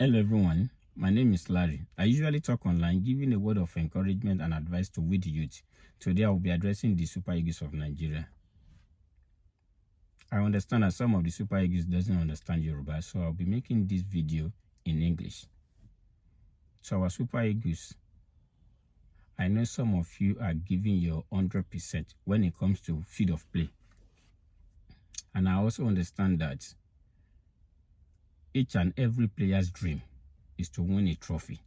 Hello everyone, my name is Larry. I usually talk online, giving a word of encouragement and advice to we the youth. Today I will be addressing the Super Eagles of Nigeria. I understand that some of the Super Eagles doesn't understand Yoruba, so I'll be making this video in English. So our Super Eagles, I know some of you are giving your 100% when it comes to field of play. And I also understand that each and every player's dream is to win a trophy.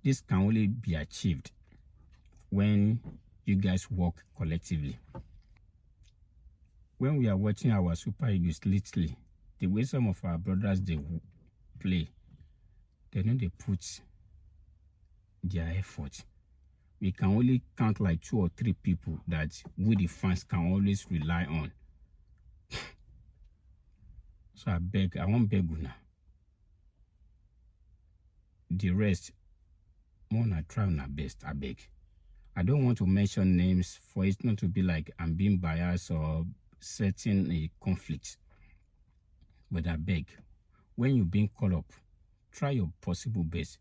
This can only be achieved when you guys work collectively. When we are watching our Super Eagles lately, the way some of our brothers they play, they know they put their effort. We can only count like 2 or 3 people that we the fans can always rely on. So I won't beg you now. The rest, more na try my best, I beg. I don't want to mention names for it not to be like I'm being biased or setting a conflict. But I beg, when you're being called up, try your possible best.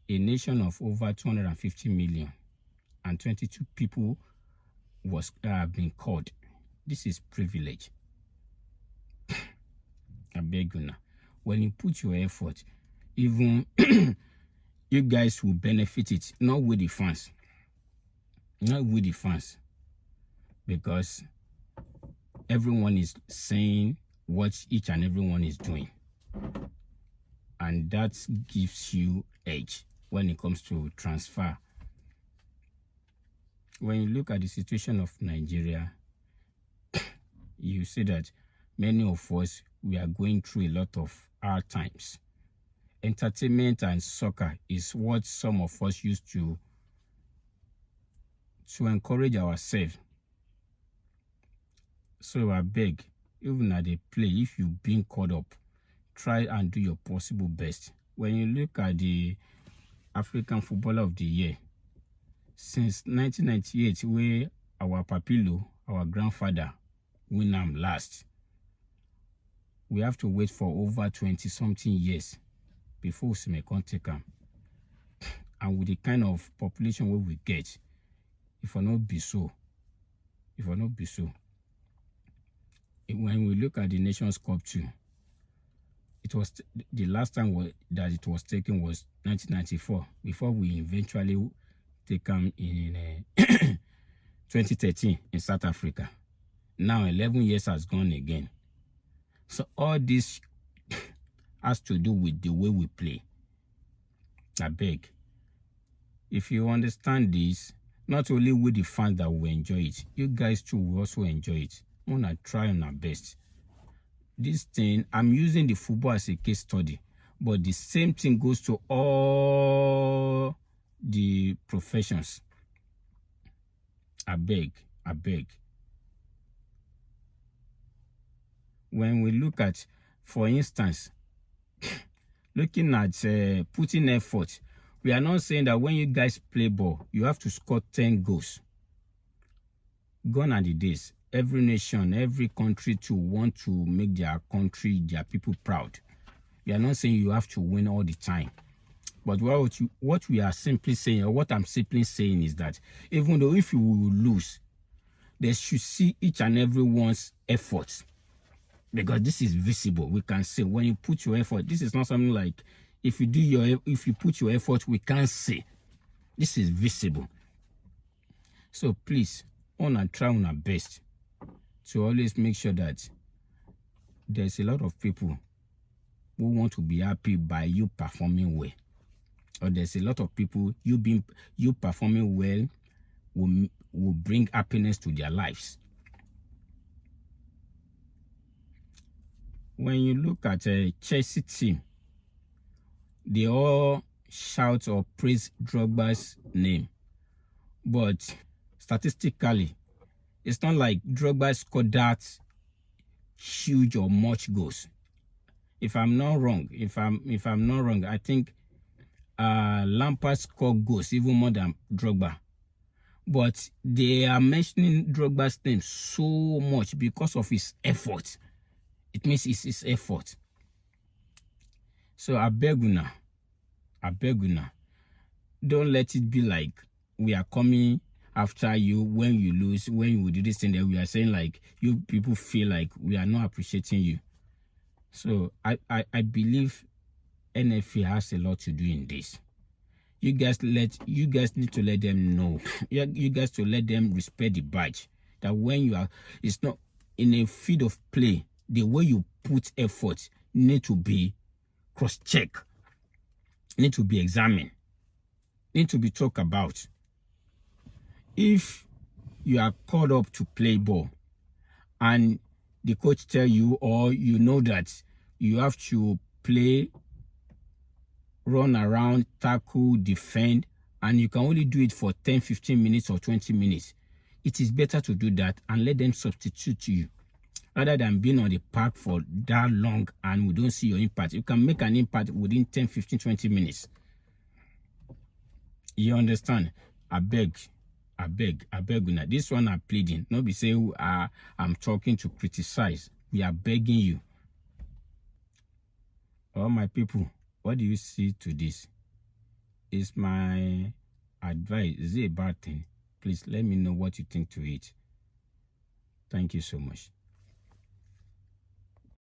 A nation of over 250 million and 22 people have been called. This is privilege. I beg you now. When you put your effort, even you guys will benefit it, not with the fans. Not with the fans. Because everyone is saying what each and everyone is doing. And that gives you edge when it comes to transfer. When you look at the situation of Nigeria, you see that many of us, we are going through a lot of hard times. Entertainment and soccer is what some of us used to encourage ourselves. So I beg, even at the play, if you've been caught up, try and do your possible best. When you look at the African Footballer of the Year, since 1998, where our Papilo, our grandfather, win them last, we have to wait for over 20-something years before we may take them. And with the kind of population where we get, if it not be so, when we look at the Nations Cup too, it was the last time that it was taken was 1994, before we eventually take them in 2013 in South Africa. Now 11 years has gone again. So all this has to do with the way we play. I beg, if you understand this, not only with the fans that will enjoy it, you guys too will also enjoy it. I'm gonna try on our best. This thing, I'm using the football as a case study, but the same thing goes to all the professions. I beg. When we look at, for instance, looking at putting effort, we are not saying that when you guys play ball, you have to score 10 goals. Gone are the days. Every nation, every country to want to make their country, their people proud. We are not saying you have to win all the time. But what we are simply saying, or what I'm simply saying is that even though if you will lose, they should see each and everyone's efforts. Because this is visible. We can say when you put your effort, this is not something like if you put your effort, we can't see. This is visible. So please, try on our best to always make sure that there's a lot of people who want to be happy by you performing well. Or there's a lot of people you performing well will bring happiness to their lives. When you look at a Chelsea team, they all shout or praise Drogba's name. But statistically, it's not like Drogba scored that huge or much goals. If I'm not wrong, I think Lampard scored goals even more than Drogba. But they are mentioning Drogba's name so much because of his effort. It means it's his effort. So I beg una, don't let it be like we are coming after you when you lose, when you do this thing that we are saying like you people feel like we are not appreciating you. So I believe NFA has a lot to do in this. You guys need to let them know. You guys to let them respect the badge. That when you are, it's not in a field of play, the way you put effort need to be cross-check, need to be examined, need to be talked about. If you are called up to play ball and the coach tell you, or you know that you have to play, run around, tackle, defend, and you can only do it for 10, 15 minutes or 20 minutes, it is better to do that and let them substitute you rather than being on the park for that long and we don't see your impact. You can make an impact within 10, 15, 20 minutes. You understand? I beg una. This one I'm pleading. Not be saying I'm talking to criticize. We are begging you. All my people, what do you see to this? Is my advice, is it a bad thing? Please let me know what you think to it. Thank you so much.